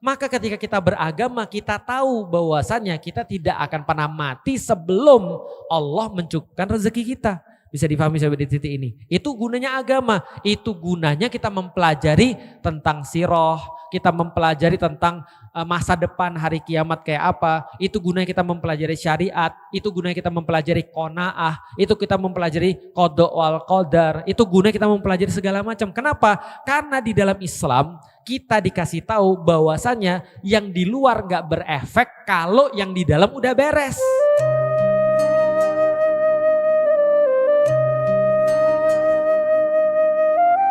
Maka ketika kita beragama, kita tahu bahwasannya kita tidak akan pernah mati sebelum Allah mencukupkan rezeki kita. Bisa dipahami sampai di titik ini. Itu gunanya agama. Itu gunanya kita mempelajari tentang sirah, kita mempelajari tentang masa depan hari kiamat kayak apa. Itu gunanya kita mempelajari syariat, itu gunanya kita mempelajari qanaah, itu kita mempelajari qada wal qadar, itu gunanya kita mempelajari segala macam. Kenapa? Karena di dalam Islam kita dikasih tahu bahwasannya yang di luar gak berefek kalau yang di dalam udah beres.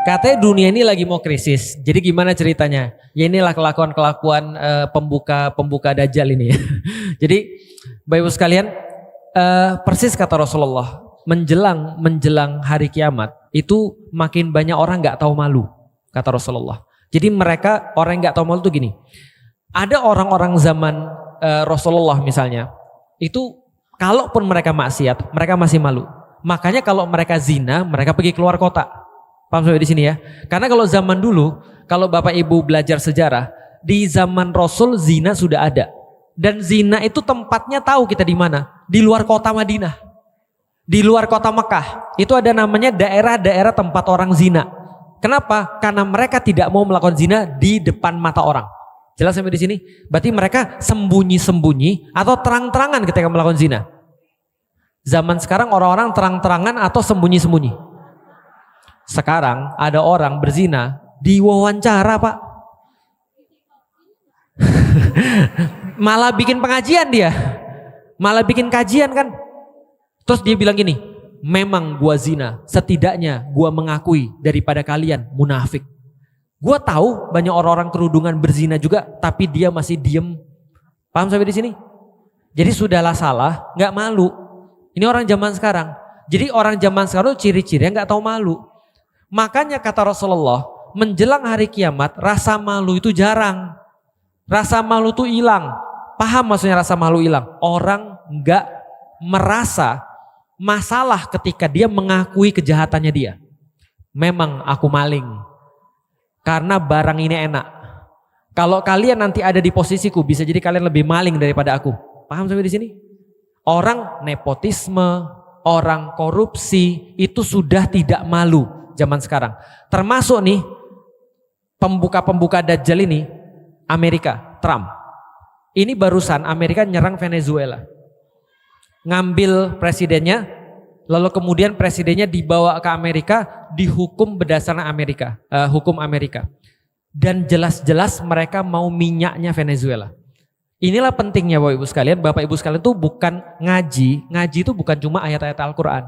Katanya dunia ini lagi mau krisis. Jadi gimana ceritanya? Ya inilah kelakuan-kelakuan pembuka dajjal ini ya. Jadi Bapak Ibu sekalian, persis kata Rasulullah, menjelang hari kiamat itu makin banyak orang nggak tahu malu, kata Rasulullah. Jadi mereka orang yang nggak tahu malu tuh gini. Ada orang-orang zaman Rasulullah misalnya, itu kalaupun mereka maksiat, mereka masih malu. Makanya kalau mereka zina, mereka pergi keluar kota. Paham sampai di sini ya? Karena kalau zaman dulu, kalau Bapak Ibu belajar sejarah, di zaman Rasul zina sudah ada. Dan zina itu tempatnya tahu kita di mana? Di luar kota Madinah. Di luar kota Mekah. Itu ada namanya daerah-daerah tempat orang zina. Kenapa? Karena mereka tidak mau melakukan zina di depan mata orang. Jelas sampai di sini? Berarti mereka sembunyi-sembunyi atau terang-terangan ketika melakukan zina. Zaman sekarang orang-orang terang-terangan atau sembunyi-sembunyi. Sekarang ada orang berzina diwawancara, Pak. Malah bikin pengajian dia. Malah bikin kajian kan. Terus dia bilang gini, memang gua zina, setidaknya gua mengakui daripada kalian munafik. Gua tahu banyak orang-orang kerudungan berzina juga, tapi dia masih diem. Paham sampai di sini? Jadi sudahlah salah, nggak malu. Ini orang zaman sekarang. Jadi orang zaman sekarang ciri-cirinya nggak tahu malu. Makanya kata Rasulullah, menjelang hari kiamat rasa malu itu jarang. Rasa malu itu hilang. Paham maksudnya rasa malu hilang? Orang nggak merasa masalah ketika dia mengakui kejahatannya dia. Memang aku maling. Karena barang ini enak. Kalau kalian nanti ada di posisiku, bisa jadi kalian lebih maling daripada aku. Paham sampai di sini? Orang nepotisme, orang korupsi itu sudah tidak malu zaman sekarang. Termasuk nih pembuka dajjal ini Amerika, Trump. Ini barusan Amerika nyerang Venezuela. Ngambil presidennya, lalu kemudian presidennya dibawa ke Amerika, dihukum berdasarkan hukum Amerika. Dan jelas-jelas mereka mau minyaknya Venezuela. Inilah pentingnya Bapak Ibu sekalian itu bukan ngaji itu bukan cuma ayat-ayat Al-Quran.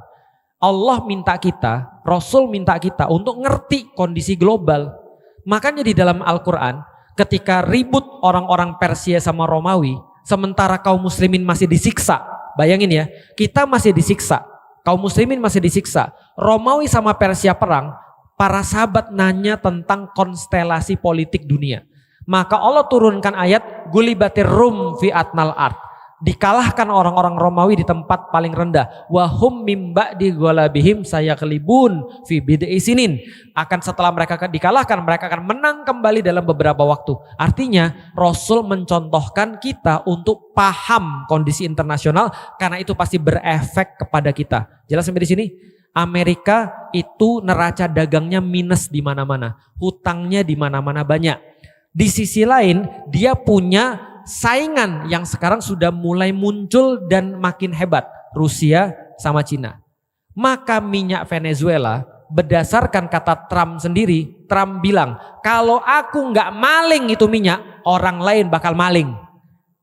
Allah minta kita, Rasul minta kita untuk ngerti kondisi global. Makanya di dalam Al-Quran ketika ribut orang-orang Persia sama Romawi, sementara kaum muslimin masih disiksa. Bayangin ya, kita masih disiksa, kaum muslimin masih disiksa. Romawi sama Persia perang, para sahabat nanya tentang konstelasi politik dunia. Maka Allah turunkan ayat gulibatir rum fi atnal ard. Dikalahkan orang-orang Romawi di tempat paling rendah. Wahum mimba di golabihim saya kelibun fi bid'i sinin. Akan setelah mereka dikalahkan, mereka akan menang kembali dalam beberapa waktu. Artinya Rasul mencontohkan kita untuk paham kondisi internasional, karena itu pasti berefek kepada kita. Jelas sampai di sini? Amerika itu neraca dagangnya minus di mana-mana, hutangnya di mana-mana banyak. Di sisi lain dia punya saingan yang sekarang sudah mulai muncul dan makin hebat, Rusia sama Cina. Maka minyak Venezuela, berdasarkan kata Trump sendiri, Trump bilang kalau aku nggak maling itu minyak, orang lain bakal maling.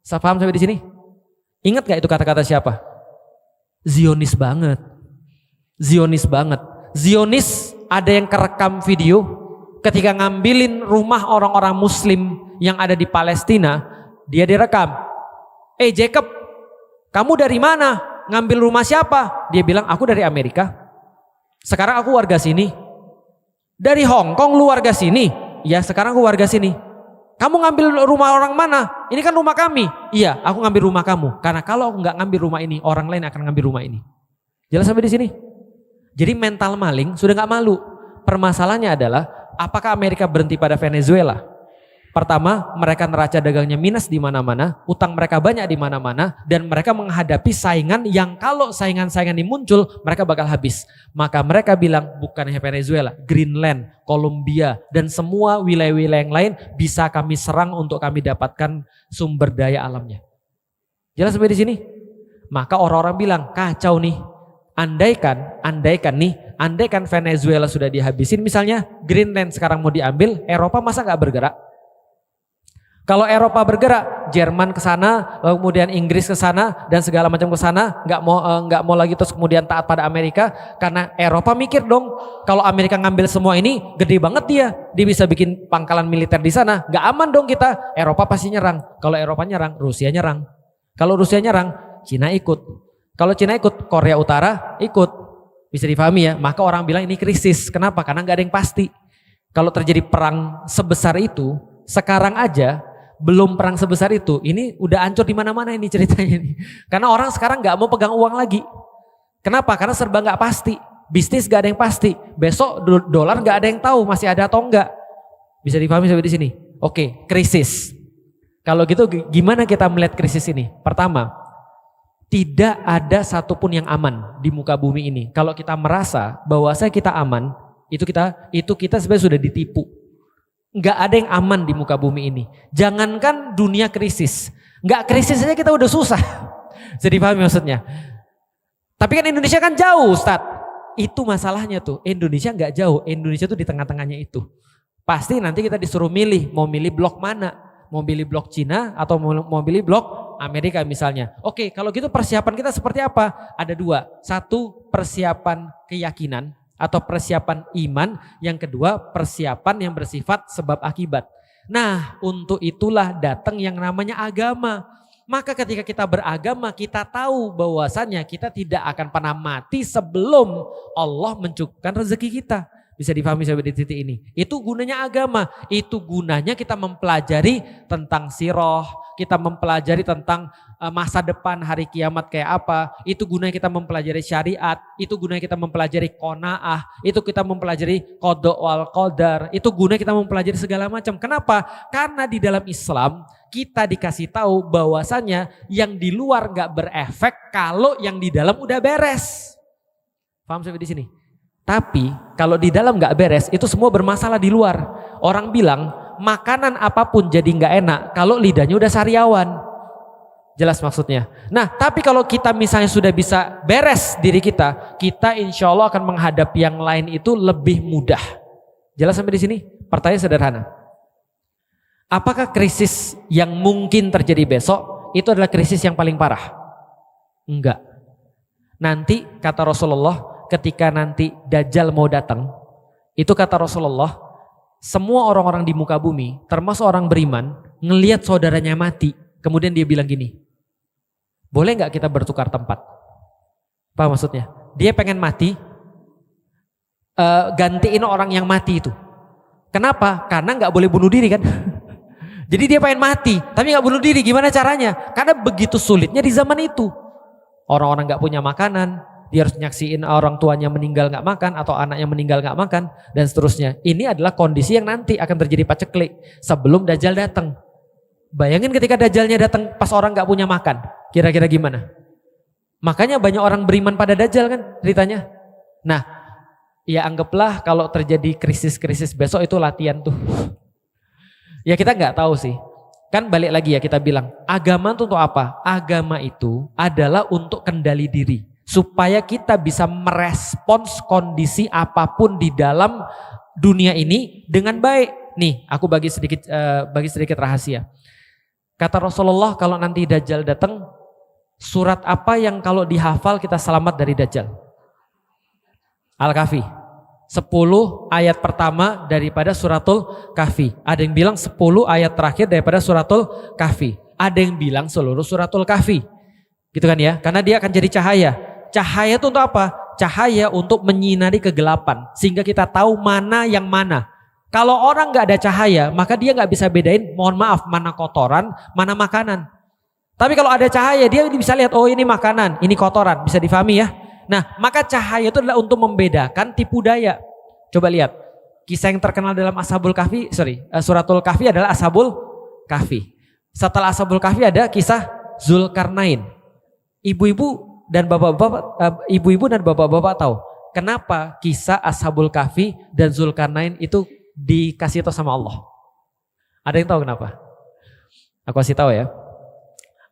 Saya paham sampai di sini? Ingat gak itu kata-kata siapa? Zionis banget. Zionis banget. Zionis ada yang kerekam video ketika ngambilin rumah orang-orang muslim yang ada di Palestina. Dia direkam. Jacob, kamu dari mana? Ngambil rumah siapa? Dia bilang, aku dari Amerika. Sekarang aku warga sini. Dari Hong Kong lu warga sini? Ya, sekarang aku warga sini. Kamu ngambil rumah orang mana? Ini kan rumah kami. Iya, aku ngambil rumah kamu. Karena kalau aku nggak ngambil rumah ini, orang lain akan ngambil rumah ini. Jelas sampai di sini? Jadi mental maling sudah nggak malu. Permasalahannya adalah, apakah Amerika berhenti pada Venezuela? Pertama, mereka neraca dagangnya minus di mana-mana, utang mereka banyak di mana-mana, dan mereka menghadapi saingan yang kalau saingan-saingan ini muncul, mereka bakal habis. Maka mereka bilang, bukan hanya Venezuela, Greenland, Kolombia, dan semua wilayah-wilayah yang lain bisa kami serang untuk kami dapatkan sumber daya alamnya. Jelas sampai di sini? Maka orang-orang bilang, kacau nih. Andaikan Venezuela sudah dihabisin, misalnya Greenland sekarang mau diambil, Eropa masa nggak bergerak? Kalau Eropa bergerak, Jerman ke sana, kemudian Inggris ke sana dan segala macam ke sana, nggak mau lagi terus kemudian taat pada Amerika, karena Eropa mikir dong, kalau Amerika ngambil semua ini gede banget dia bisa bikin pangkalan militer di sana, nggak aman dong kita. Eropa pasti nyerang. Kalau Eropa nyerang, Rusia nyerang. Kalau Rusia nyerang, Cina ikut. Kalau Cina ikut, Korea Utara ikut. Bisa difahami ya. Maka orang bilang ini krisis. Kenapa? Karena nggak ada yang pasti. Kalau terjadi perang sebesar itu, sekarang aja belum perang sebesar itu, ini udah hancur di mana-mana ini ceritanya nih. Karena orang sekarang nggak mau pegang uang lagi. Kenapa? Karena serba nggak pasti. Bisnis nggak ada yang pasti. Besok dolar nggak ada yang tahu masih ada atau enggak. Bisa dipahami sampai di sini? Oke, krisis. Kalau gitu gimana kita melihat krisis ini? Pertama, tidak ada satupun yang aman di muka bumi ini. Kalau kita merasa bahwa kita aman, itu kita sebenarnya sudah ditipu. Nggak ada yang aman di muka bumi ini. Jangankan dunia krisis, nggak krisis aja kita udah susah. Jadi paham maksudnya. Tapi kan Indonesia kan jauh, Ustadz. Itu masalahnya tuh. Indonesia nggak jauh. Indonesia tuh di tengah-tengahnya itu. Pasti nanti kita disuruh milih, mau milih blok mana? Mau milih blok Cina atau mau milih blok Amerika misalnya. Oke, kalau gitu persiapan kita seperti apa? Ada dua. Satu, persiapan keyakinan atau persiapan iman, yang kedua persiapan yang bersifat sebab akibat. Nah, untuk itulah datang yang namanya agama. Maka ketika kita beragama, kita tahu bahwasannya kita tidak akan pernah mati sebelum Allah mencukupkan rezeki kita. Bisa difahami sampai di titik ini. Itu gunanya agama. Itu gunanya kita mempelajari tentang sirah, kita mempelajari tentang masa depan hari kiamat kayak apa. Itu gunanya kita mempelajari syariat, itu gunanya kita mempelajari qanaah, itu kita mempelajari qada wal qadar, itu gunanya kita mempelajari segala macam. Kenapa? Karena di dalam Islam kita dikasih tahu bahwasannya yang di luar nggak berefek kalau yang di dalam udah beres. Paham sampai di sini? Tapi kalau di dalam nggak beres, itu semua bermasalah di luar. Orang bilang makanan apapun jadi nggak enak kalau lidahnya udah sariawan. Jelas maksudnya. Nah, tapi kalau kita misalnya sudah bisa beres diri kita, kita insya Allah akan menghadapi yang lain itu lebih mudah. Jelas sampai di sini? Pertanyaan sederhana. Apakah krisis yang mungkin terjadi besok itu adalah krisis yang paling parah? Enggak. Nanti kata Rasulullah, ketika nanti Dajjal mau datang, itu kata Rasulullah, semua orang-orang di muka bumi, termasuk orang beriman, ngelihat saudaranya mati, kemudian dia bilang gini, boleh nggak kita bertukar tempat? Apa maksudnya? Dia pengen mati, gantiin orang yang mati itu. Kenapa? Karena nggak boleh bunuh diri kan? Jadi dia pengen mati, tapi nggak bunuh diri. Gimana caranya? Karena begitu sulitnya di zaman itu. Orang-orang nggak punya makanan, dia harus nyaksiin orang tuanya meninggal nggak makan atau anaknya meninggal nggak makan dan seterusnya. Ini adalah kondisi yang nanti akan terjadi paceklik sebelum Dajjal datang. Bayangin ketika Dajjalnya datang pas orang nggak punya makan, kira-kira gimana? Makanya banyak orang beriman pada Dajjal kan ceritanya. Nah, ya anggaplah kalau terjadi krisis-krisis besok itu latihan tuh. Ya kita nggak tahu sih. Kan balik lagi ya kita bilang, agama itu untuk apa? Agama itu adalah untuk kendali diri. Supaya kita bisa merespons kondisi apapun di dalam dunia ini dengan baik. Nih, aku bagi sedikit rahasia. Kata Rasulullah, kalau nanti Dajjal datang, surat apa yang kalau dihafal kita selamat dari Dajjal? Al-Kahfi. 10 ayat pertama daripada suratul Kahfi. Ada yang bilang 10 ayat terakhir daripada suratul Kahfi. Ada yang bilang seluruh suratul Kahfi. Gitu kan ya? Karena dia akan jadi cahaya. Cahaya itu untuk apa? Cahaya untuk menyinari kegelapan. Sehingga kita tahu mana yang mana. Kalau orang gak ada cahaya, maka dia gak bisa bedain, mohon maaf, mana kotoran, mana makanan. Tapi kalau ada cahaya, dia bisa lihat, oh ini makanan, ini kotoran, bisa difahami ya. Nah, maka cahaya itu adalah untuk membedakan tipu daya. Coba lihat, Kisah yang terkenal dalam Suratul Kahfi adalah Ashabul Kahfi. Setelah Ashabul Kahfi ada kisah Zulkarnain. Ibu-ibu dan bapak-bapak tahu kenapa kisah Ashabul Kahfi dan Zulkarnain itu dikasih tahu sama Allah? Ada yang tahu kenapa? Aku kasih tahu ya.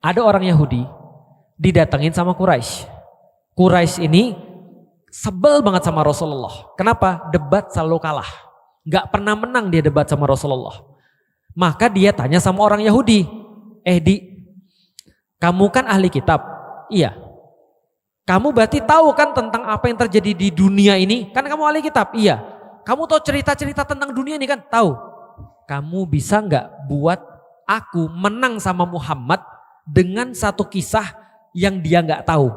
Ada orang Yahudi didatengin sama Quraisy. Quraisy ini sebel banget sama Rasulullah. Kenapa? Debat selalu kalah. Gak pernah menang dia debat sama Rasulullah. Maka dia tanya sama orang Yahudi. Kamu kan ahli kitab? Iya. Kamu berarti tahu kan tentang apa yang terjadi di dunia ini? Kan kamu ahli kitab? Iya. Kamu tahu cerita-cerita tentang dunia ini kan? Tahu. Kamu bisa gak buat aku menang sama Muhammad dengan satu kisah yang dia gak tahu?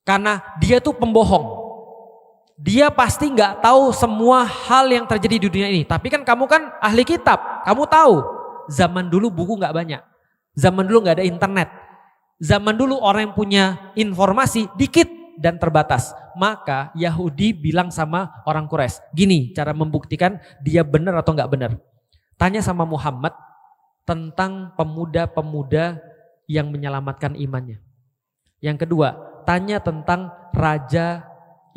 Karena dia tuh pembohong. Dia pasti nggak tahu semua hal yang terjadi di dunia ini. Tapi kan kamu kan ahli kitab, kamu tahu. Zaman dulu buku nggak banyak. Zaman dulu nggak ada internet. Zaman dulu orang yang punya informasi dikit dan terbatas. Maka Yahudi bilang sama orang Quraisy, gini cara membuktikan dia benar atau nggak benar. Tanya sama Muhammad tentang pemuda-pemuda yang menyelamatkan imannya. Yang kedua, tanya tentang raja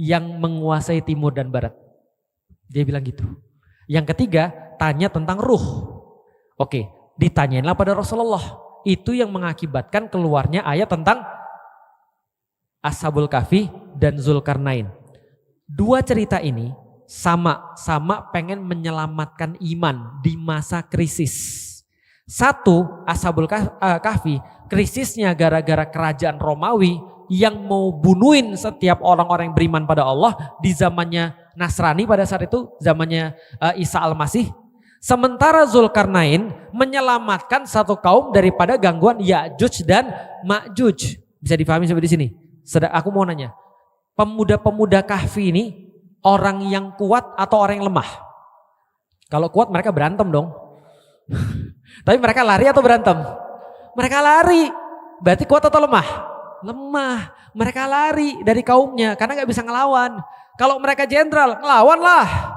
yang menguasai timur dan barat. Dia bilang gitu. Yang ketiga, tanya tentang ruh. Oke, ditanyainlah pada Rasulullah. Itu yang mengakibatkan keluarnya ayat tentang Ashabul Kahfi dan Zulkarnain. Dua cerita ini sama pengen menyelamatkan iman di masa krisis. Satu, Ashabul Kahfi, krisisnya gara-gara kerajaan Romawi yang mau bunuhin setiap orang-orang yang beriman pada Allah di zamannya Nasrani pada saat itu, zamannya Isa Al-Masih. Sementara Zulkarnain menyelamatkan satu kaum daripada gangguan Ya'juj dan Ma'juj. Bisa dipahami sampai di sini? Aku mau nanya, pemuda-pemuda Kahfi ini orang yang kuat atau orang yang lemah? Kalau kuat mereka berantem dong. Tapi mereka lari atau berantem? Mereka lari. Berarti kuat atau lemah? Lemah. Mereka lari dari kaumnya karena gak bisa ngelawan. Kalau mereka jenderal, ngelawan lah.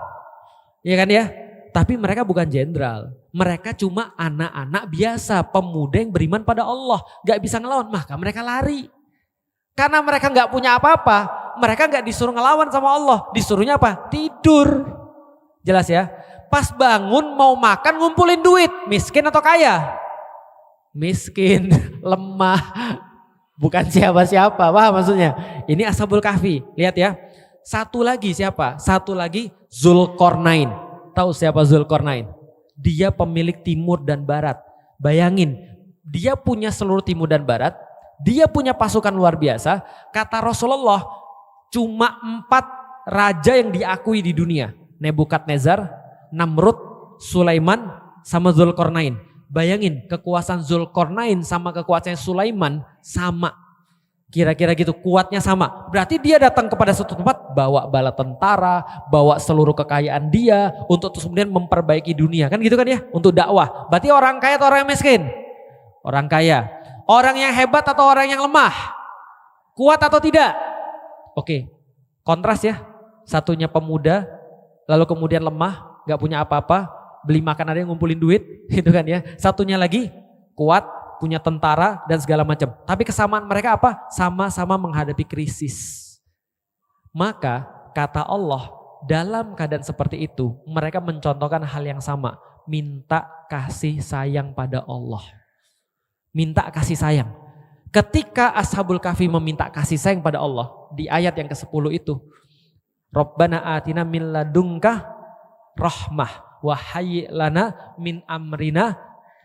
Iya kan ya? Tapi mereka bukan jenderal. Mereka cuma anak-anak biasa, pemuda yang beriman pada Allah. Gak bisa ngelawan, maka mereka lari. Karena mereka gak punya apa-apa, mereka gak disuruh ngelawan sama Allah. Disuruhnya apa? Tidur. Jelas ya? Pas bangun mau makan ngumpulin duit. Miskin atau kaya? Miskin, lemah. Bukan siapa-siapa, paham maksudnya? Ini Ashabul Kahfi, lihat ya. Satu lagi siapa? Satu lagi Zulkarnain. Tahu siapa Zulkarnain? Dia pemilik timur dan barat. Bayangin, dia punya seluruh timur dan barat. Dia punya pasukan luar biasa. Kata Rasulullah, cuma 4 raja yang diakui di dunia. Nebukadnezar, Namrud, Sulaiman, sama Zulkarnain. Bayangin kekuasaan Zulkarnain sama kekuasaan Sulaiman sama. Kira-kira gitu, kuatnya sama. Berarti dia datang kepada suatu tempat bawa bala tentara, bawa seluruh kekayaan dia untuk terus kemudian memperbaiki dunia. Kan gitu kan ya, untuk dakwah. Berarti orang kaya atau orang yang miskin? Orang kaya. Orang yang hebat atau orang yang lemah? Kuat atau tidak? Oke, kontras ya. Satunya pemuda, lalu kemudian lemah, gak punya apa-apa, beli makan ada yang ngumpulin duit, gitu kan ya. Satunya lagi kuat, punya tentara dan segala macam. Tapi kesamaan mereka apa? Sama-sama menghadapi krisis. Maka kata Allah, dalam keadaan seperti itu mereka mencontohkan hal yang sama. Minta kasih sayang pada Allah. Minta kasih sayang. Ketika Ashabul Kahfi meminta kasih sayang pada Allah, di ayat yang ke-10 itu, Rabbana atina min ladunka rahmah wa hayyi lana min amrina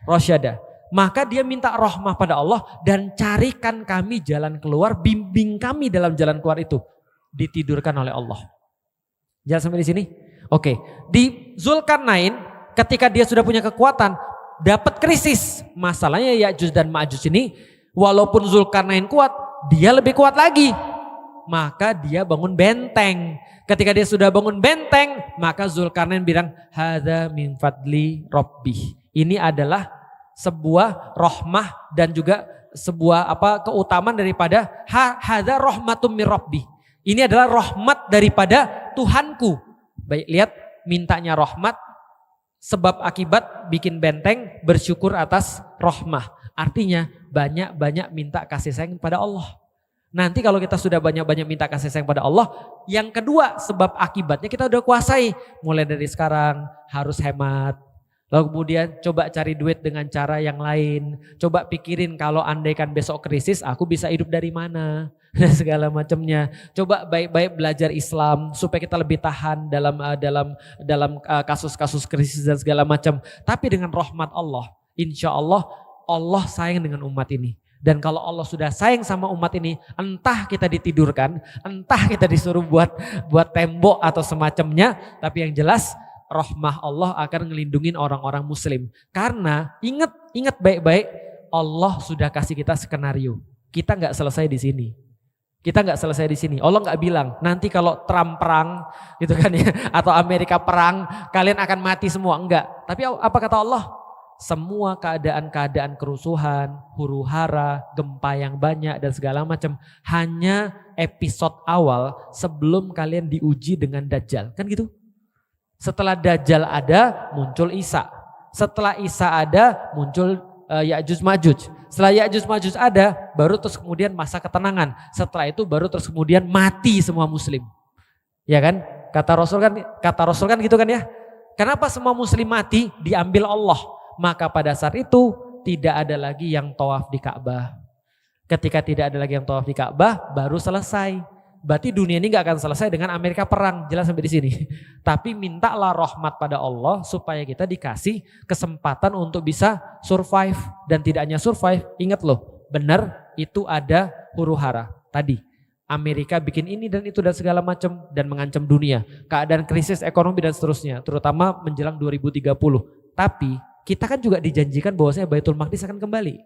rasyada. Maka dia minta rahmah pada Allah dan carikan kami jalan keluar, bimbing kami dalam jalan keluar itu. Ditidurkan oleh Allah. Jangan sampai di sini. Oke, di Zulkarnain ketika dia sudah punya kekuatan, dapat krisis. Masalahnya Ya'juj dan Ma'juj ini, walaupun Zulkarnain kuat, dia lebih kuat lagi. Maka dia bangun benteng. Ketika dia sudah bangun benteng, maka Zulkarnain bilang, hadza min fadli rabbih. Ini adalah sebuah rahmah dan juga sebuah keutamaan daripada hadza rahmatum mir rabbi. Ini adalah rahmat daripada Tuhanku. Baik, lihat mintanya rahmat, sebab akibat bikin benteng, bersyukur atas rahmah. Artinya banyak-banyak minta kasih sayang pada Allah. Nanti kalau kita sudah banyak-banyak minta kasih sayang pada Allah, yang kedua sebab akibatnya kita udah kuasai. Mulai dari sekarang harus hemat. Lalu kemudian coba cari duit dengan cara yang lain. Coba pikirin kalau andaikan besok krisis aku bisa hidup dari mana. Dan segala macamnya. Coba baik-baik belajar Islam supaya kita lebih tahan dalam kasus-kasus krisis dan segala macam. Tapi dengan rahmat Allah, insya Allah Allah sayang dengan umat ini. Dan kalau Allah sudah sayang sama umat ini, entah kita ditidurkan, entah kita disuruh buat tembok atau semacamnya, tapi yang jelas rahmah Allah akan ngelindungin orang-orang muslim. Karena ingat baik-baik, Allah sudah kasih kita skenario. Kita nggak selesai di sini. Kita nggak selesai di sini. Allah nggak bilang nanti kalau Trump perang gitu kan ya, atau Amerika perang, kalian akan mati semua. Enggak. Tapi apa kata Allah? Semua keadaan-keadaan kerusuhan, huru hara, gempa yang banyak dan segala macam hanya episode awal sebelum kalian diuji dengan Dajjal. Kan gitu? Setelah Dajjal ada, muncul Isa. Setelah Isa ada, muncul Ya'juj Ma'juj. Setelah Ya'juj Ma'juj ada, baru terus kemudian masa ketenangan. Setelah itu baru terus kemudian mati semua muslim. Ya kan? Kata Rasul kan gitu kan ya? Kenapa semua muslim mati? Diambil Allah. Maka pada saat itu tidak ada lagi yang tawaf di Ka'bah. Ketika tidak ada lagi yang tawaf di Ka'bah, baru selesai. Berarti dunia ini gak akan selesai dengan Amerika perang. Jelas sampai di sini. Tapi mintalah rahmat pada Allah supaya kita dikasih kesempatan untuk bisa survive. Dan tidak hanya survive, ingat loh, benar itu ada huru hara. Tadi Amerika bikin ini dan itu dan segala macam dan mengancam dunia. Keadaan krisis ekonomi dan seterusnya, terutama menjelang 2030. Tapi kita kan juga dijanjikan bahwasanya Baitul Maqdis akan kembali.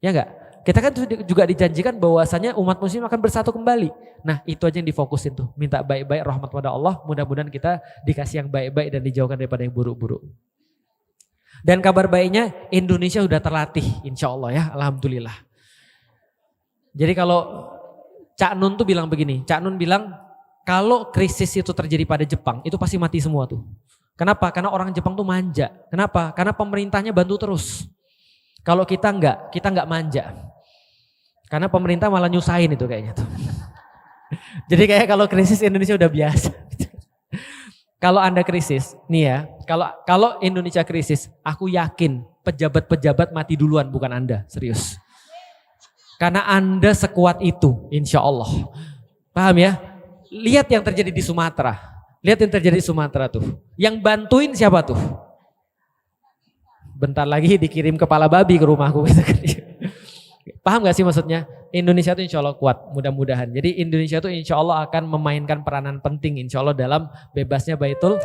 Ya enggak? Kita kan juga dijanjikan bahwasanya umat muslim akan bersatu kembali. Nah, itu aja yang difokusin tuh. Minta baik-baik rahmat pada Allah, mudah-mudahan kita dikasih yang baik-baik dan dijauhkan daripada yang buruk-buruk. Dan kabar baiknya Indonesia sudah terlatih, insya Allah ya, alhamdulillah. Jadi kalau Cak Nun tuh bilang begini, Cak Nun bilang kalau krisis itu terjadi pada Jepang, itu pasti mati semua tuh. Kenapa? Karena orang Jepang tuh manja. Kenapa? Karena pemerintahnya bantu terus. Kalau kita enggak manja. Karena pemerintah malah nyusahin itu kayaknya tuh. Jadi kayak kalau krisis Indonesia udah biasa. Kalau Anda krisis, nih ya, kalau Indonesia krisis, aku yakin pejabat-pejabat mati duluan bukan Anda, serius. Karena Anda sekuat itu, insya Allah. Paham ya? Lihat yang terjadi di Sumatera. Lihat yang terjadi di Sumatera tuh. Yang bantuin siapa tuh? Bentar lagi dikirim kepala babi ke rumahku. Paham gak sih maksudnya? Indonesia tuh insya Allah kuat, mudah-mudahan. Jadi Indonesia tuh insya Allah akan memainkan peranan penting insya Allah dalam bebasnya Baitul